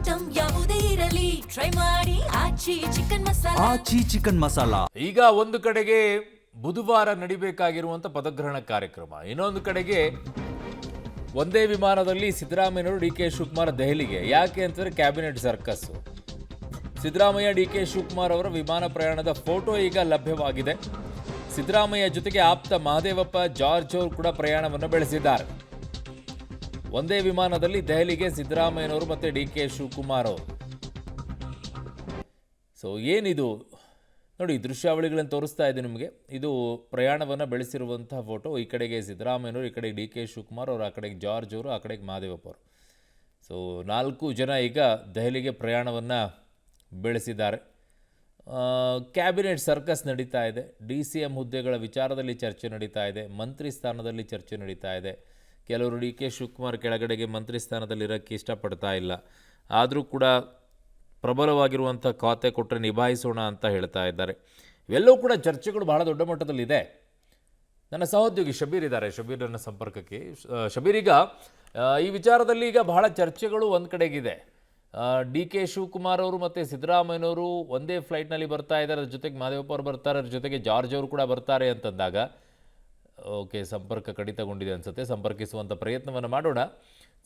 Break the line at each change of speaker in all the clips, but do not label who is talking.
Item ಯಾವುದೇ ಇರಲಿ try ಮಾಡಿ ಆಚಿ ಚಿಕನ್ ಮಸಾಲಾ.
ಈಗ ಒಂದು ಕಡೆಗೆ ಬುಧವಾರ ನಡಿಬೇಕಾಗಿರುವಂಥ ಪದಗ್ರಹಣ ಕಾರ್ಯಕ್ರಮ, ಇನ್ನೊಂದು ಕಡೆಗೆ ಒಂದೇ ವಿಮಾನದಲ್ಲಿ ಸಿದ್ದರಾಮಯ್ಯನವರು ಡಿ ಕೆ ಶಿವಕುಮಾರ್ ದೆಹಲಿಗೆ. ಯಾಕೆ ಅಂತಂದರೆ cabinet circus. Siddaramaiah D K Shivakumar ಅವರ ವಿಮಾನ ಪ್ರಯಾಣದ ಫೋಟೋ ಈಗ ಲಭ್ಯವಾಗಿದೆ. ಸಿದ್ದರಾಮಯ್ಯ ಜೊತೆಗೆ ಆಪ್ತ ಮಹದೇವಪ್ಪ ಜಾರ್ಜ್ ಅವರು ಕೂಡ ಪ್ರಯಾಣವನ್ನು ಬೆಳೆಸಿದ್ದಾರೆ. ಒಂದೇ ವಿಮಾನದಲ್ಲಿ ದೆಹಲಿಗೆ ಸಿದ್ದರಾಮಯ್ಯನವರು ಮತ್ತು ಡಿ ಕೆ ಶಿವಕುಮಾರ್ ಅವರು. ಸೊ ಏನಿದು ನೋಡಿ, ದೃಶ್ಯಾವಳಿಗಳನ್ನು ತೋರಿಸ್ತಾ ಇದೆ ನಿಮಗೆ. ಇದು ಪ್ರಯಾಣವನ್ನು ಬೆಳೆಸಿರುವಂಥ ಫೋಟೋ. ಈ ಕಡೆಗೆ ಸಿದ್ದರಾಮಯ್ಯನವರು, ಈ ಕಡೆಗೆ ಡಿ ಕೆ ಶಿವಕುಮಾರ್ ಅವರು, ಆ ಕಡೆಗೆ ಜಾರ್ಜ್ ಅವರು, ಆ ಕಡೆಗೆ ಮಹದೇವಪ್ಪ ಅವರು. ಸೊ 4 ಜನ ಈಗ ದೆಹಲಿಗೆ ಪ್ರಯಾಣವನ್ನು ಬೆಳೆಸಿದ್ದಾರೆ. ಕ್ಯಾಬಿನೆಟ್ ಸರ್ಕಸ್ ನಡೀತಾ ಇದೆ. DCM ಹುದ್ದೆಗಳ ವಿಚಾರದಲ್ಲಿ ಚರ್ಚೆ ನಡೀತಾ ಇದೆ. ಮಂತ್ರಿ ಸ್ಥಾನದಲ್ಲಿ ಚರ್ಚೆ ನಡೀತಾ ಇದೆ. ಕೆಲವರು ಡಿ ಕೆ ಶಿವಕುಮಾರ್ ಕೆಳಗಡೆಗೆ ಮಂತ್ರಿ ಸ್ಥಾನದಲ್ಲಿರೋಕ್ಕೆ ಇಷ್ಟಪಡ್ತಾ ಇಲ್ಲ, ಆದರೂ ಕೂಡ ಪ್ರಬಲವಾಗಿರುವಂಥ ಖಾತೆ ಕೊಟ್ಟರೆ ನಿಭಾಯಿಸೋಣ ಅಂತ ಹೇಳ್ತಾ ಇದ್ದಾರೆ. ಇವೆಲ್ಲವೂ ಕೂಡ ಚರ್ಚೆಗಳು ಬಹಳ ದೊಡ್ಡ ಮಟ್ಟದಲ್ಲಿದೆ. ನನ್ನ ಸಹೋದ್ಯೋಗಿ ಶಬೀರ್ ಇದ್ದಾರೆ, ಶಬೀರನ್ನ ಸಂಪರ್ಕಕ್ಕೆ. ಶಬೀರ್, ಈಗ ಈ ವಿಚಾರದಲ್ಲಿ ಈಗ ಬಹಳ ಚರ್ಚೆಗಳು ಒಂದು ಕಡೆಗಿದೆ. ಡಿ ಕೆ ಶಿವಕುಮಾರ್ ಅವರು ಮತ್ತು ಸಿದ್ದರಾಮಯ್ಯನವರು ಒಂದೇ ಫ್ಲೈಟ್ನಲ್ಲಿ ಬರ್ತಾ ಇದ್ದಾರೆ, ಅದ್ರ ಜೊತೆಗೆ ಮಹದೇವಪ್ಪ ಅವರು ಬರ್ತಾರೆ, ಅದ್ರ ಜೊತೆಗೆ ಜಾರ್ಜ್ ಅವರು ಕೂಡ ಬರ್ತಾರೆ ಅಂತಂದಾಗ ಓಕೆ, ಸಂಪರ್ಕ ಕಡಿತಗೊಂಡಿದೆ ಅನಿಸುತ್ತೆ. ಸಂಪರ್ಕಿಸುವಂಥ ಪ್ರಯತ್ನವನ್ನು ಮಾಡೋಣ.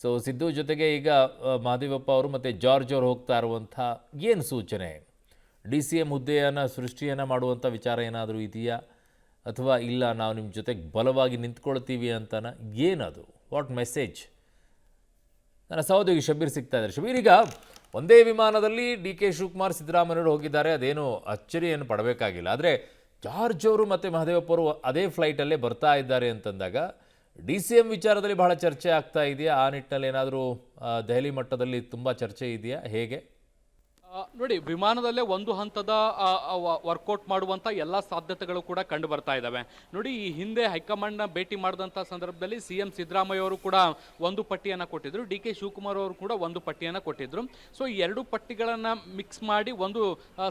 ಸೊ ಸಿದ್ದು ಜೊತೆಗೆ ಈಗ ಮಹದೇವಪ್ಪ ಅವರು ಮತ್ತು ಜಾರ್ಜ್ ಅವರು ಹೋಗ್ತಾ ಇರುವಂಥ ಏನು ಸೂಚನೆ? DCM ಹುದ್ದೆಯನ್ನು ಸೃಷ್ಟಿಯನ್ನು ಮಾಡುವಂಥ ವಿಚಾರ ಏನಾದರೂ ಇದೆಯಾ, ಅಥವಾ ಇಲ್ಲ ನಾವು ನಿಮ್ಮ ಜೊತೆಗೆ ಬಲವಾಗಿ ನಿಂತ್ಕೊಳ್ತೀವಿ ಅಂತನ? ಏನದು, ವಾಟ್ ಮೆಸೇಜ್? ನನ್ನ ಸಹೋದ್ಯೋಗಿ ಶಬೀರ್ ಸಿಗ್ತಾ ಇದ್ದಾರೆ. ಶಬೀರ್, ಈಗ ಒಂದೇ ವಿಮಾನದಲ್ಲಿ ಡಿ ಕೆ ಶಿವಕುಮಾರ್ ಸಿದ್ದರಾಮಯ್ಯವರು ಹೋಗಿದ್ದಾರೆ, ಅದೇನು ಅಚ್ಚರಿಯನ್ನು ಪಡಬೇಕಾಗಿಲ್ಲ. ಆದರೆ ಜಾರ್ಜ್ ಅವರು ಮತ್ತು ಮಹದೇವಪ್ಪ ಅವರು ಅದೇ ಫ್ಲೈಟಲ್ಲೇ ಬರ್ತಾ ಇದ್ದಾರೆ ಅಂತಂದಾಗ DCM ವಿಚಾರದಲ್ಲಿ ಬಹಳ ಚರ್ಚೆ ಆಗ್ತಾ ಇದೆಯಾ? ಆ ನಿಟ್ಟಿನಲ್ಲಿ ಏನಾದರೂ ದೆಹಲಿ ಮಟ್ಟದಲ್ಲಿ ತುಂಬ ಚರ್ಚೆ ಇದೆಯಾ, ಹೇಗೆ?
ನೋಡಿ, ವಿಮಾನದಲ್ಲೇ ಒಂದು ಹಂತದ ವರ್ಕೌಟ್ ಮಾಡುವಂಥ ಎಲ್ಲ ಸಾಧ್ಯತೆಗಳು ಕೂಡ ಕಂಡು ಬರ್ತಾ ಇದ್ದಾವೆ. ನೋಡಿ, ಈ ಹಿಂದೆ ಹೈಕಮಾಂಡ್ನ ಭೇಟಿ ಮಾಡಿದಂಥ ಸಂದರ್ಭದಲ್ಲಿ CM ಸಿದ್ದರಾಮಯ್ಯ ಅವರು ಕೂಡ ಒಂದು ಪಟ್ಟಿಯನ್ನು ಕೊಟ್ಟಿದ್ರು, ಡಿ ಕೆ ಶಿವಕುಮಾರ್ ಅವರು ಕೂಡ ಒಂದು ಪಟ್ಟಿಯನ್ನು ಕೊಟ್ಟಿದ್ರು. ಸೊ ಈ ಎರಡು ಪಟ್ಟಿಗಳನ್ನು ಮಿಕ್ಸ್ ಮಾಡಿ ಒಂದು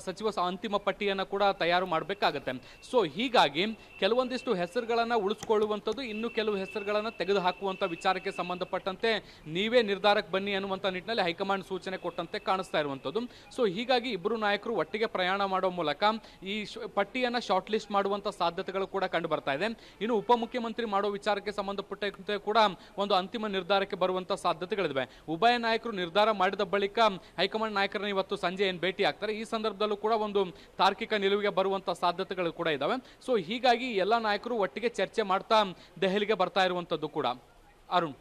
ಸಚಿವ ಅಂತಿಮ ಪಟ್ಟಿಯನ್ನು ಕೂಡ ತಯಾರು ಮಾಡಬೇಕಾಗತ್ತೆ. ಸೊ ಹೀಗಾಗಿ ಕೆಲವೊಂದಿಷ್ಟು ಹೆಸರುಗಳನ್ನು ಉಳಿಸ್ಕೊಳ್ಳುವಂಥದ್ದು, ಇನ್ನು ಕೆಲವು ಹೆಸರುಗಳನ್ನು ತೆಗೆದುಹಾಕುವಂಥ ವಿಚಾರಕ್ಕೆ ಸಂಬಂಧಪಟ್ಟಂತೆ ನೀವೇ ನಿರ್ಧಾರಕ್ಕೆ ಬನ್ನಿ ಅನ್ನುವಂಥ ನಿಟ್ಟಿನಲ್ಲಿ ಹೈಕಮಾಂಡ್ ಸೂಚನೆ ಕೊಟ್ಟಂತೆ ಕಾಣಿಸ್ತಾ ಇರುವಂಥದ್ದು. ಸೊ ಹೀಗಾಗಿ ಇಬ್ಬರು ನಾಯಕರು ಒಟ್ಟಿಗೆ ಪ್ರಯಾಣ ಮಾಡುವ ಮೂಲಕ ಈ ಪಟ್ಟಿಯನ್ನು ಶಾರ್ಟ್ ಲಿಸ್ಟ್ ಮಾಡುವಂಥ ಸಾಧ್ಯತೆಗಳು ಕೂಡ ಕಂಡು ಬರ್ತಾ ಇದೆ. ಇನ್ನು ಉಪಮುಖ್ಯಮಂತ್ರಿ ಮಾಡೋ ವಿಚಾರಕ್ಕೆ ಸಂಬಂಧಪಟ್ಟಂತೆ ಕೂಡ ಒಂದು ಅಂತಿಮ ನಿರ್ಧಾರಕ್ಕೆ ಬರುವಂಥ ಸಾಧ್ಯತೆಗಳಿವೆ. ಉಭಯ ನಾಯಕರು ನಿರ್ಧಾರ ಮಾಡಿದ ಬಳಿಕ ಹೈಕಮಾಂಡ್ ನಾಯಕರನ್ನ ಇವತ್ತು ಸಂಜೆ ಏನು ಭೇಟಿ ಆಗ್ತಾರೆ, ಈ ಸಂದರ್ಭದಲ್ಲೂ ಕೂಡ ಒಂದು ತಾರ್ಕಿಕ ನಿಲುವಿಗೆ ಬರುವಂಥ ಸಾಧ್ಯತೆಗಳು ಕೂಡ ಇದ್ದಾವೆ. ಸೊ ಹೀಗಾಗಿ ಎಲ್ಲ ನಾಯಕರು ಒಟ್ಟಿಗೆ ಚರ್ಚೆ ಮಾಡ್ತಾ ದೆಹಲಿಗೆ ಬರ್ತಾ ಇರುವಂಥದ್ದು ಕೂಡ. ಅರುಣ್.